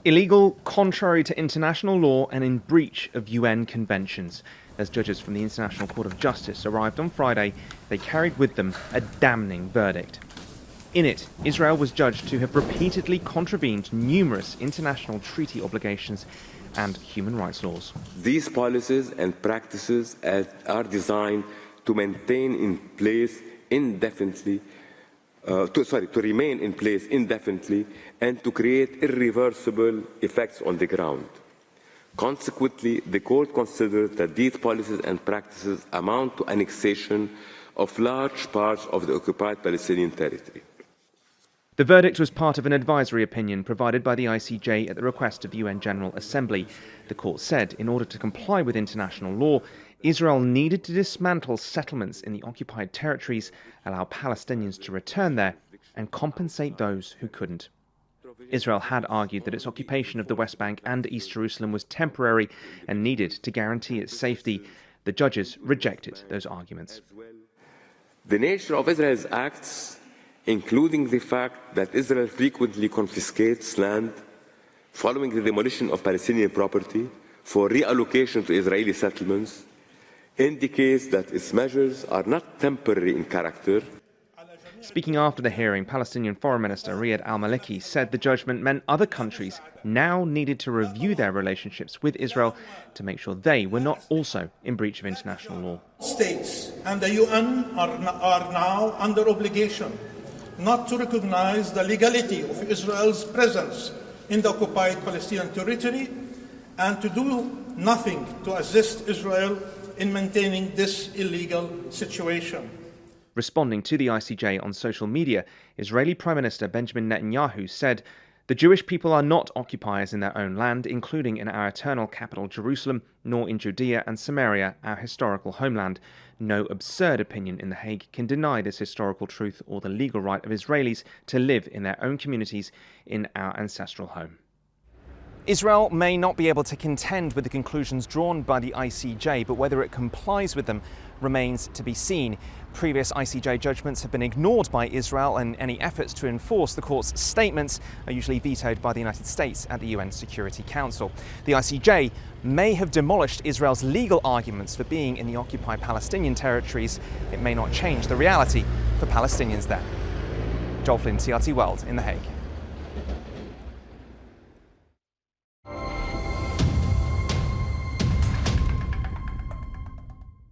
illegal, contrary to international law and in breach of UN conventions. As judges from the International Court of Justice arrived on Friday, they carried with them a damning verdict. In it, Israel was judged to have repeatedly contravened numerous international treaty obligations and human rights laws. These policies and practices are designed to maintain in place indefinitely, to remain in place indefinitely and to create irreversible effects on the ground. Consequently, the Court considered that these policies and practices amount to annexation of large parts of the occupied Palestinian territory. The verdict was part of an advisory opinion provided by the ICJ at the request of the UN General Assembly. The court said in order to comply with international law, Israel needed to dismantle settlements in the occupied territories, allow Palestinians to return there, and compensate those who couldn't. Israel had argued that its occupation of the West Bank and East Jerusalem was temporary and needed to guarantee its safety. The judges rejected those arguments. The nature of Israel's acts, including the fact that Israel frequently confiscates land following the demolition of Palestinian property for reallocation to Israeli settlements, indicates that its measures are not temporary in character. Speaking after the hearing, Palestinian Foreign Minister Riyad al-Maliki said the judgment meant other countries now needed to review their relationships with Israel to make sure they were not also in breach of international law. States and the UN are now under obligation not to recognize the legality of Israel's presence in the occupied Palestinian territory and to do nothing to assist Israel in maintaining this illegal situation. Responding to the ICJ on social media, Israeli Prime Minister Benjamin Netanyahu said, "The Jewish people are not occupiers in their own land, including in our eternal capital Jerusalem, nor in Judea and Samaria, our historical homeland. No absurd opinion in The Hague can deny this historical truth or the legal right of Israelis to live in their own communities in our ancestral home." Israel may not be able to contend with the conclusions drawn by the ICJ, but whether it complies with them remains to be seen. Previous ICJ judgments have been ignored by Israel, and any efforts to enforce the court's statements are usually vetoed by the United States at the UN Security Council. The ICJ may have demolished Israel's legal arguments for being in the occupied Palestinian territories. It may not change the reality for Palestinians there. Flynn, TRT World in The Hague.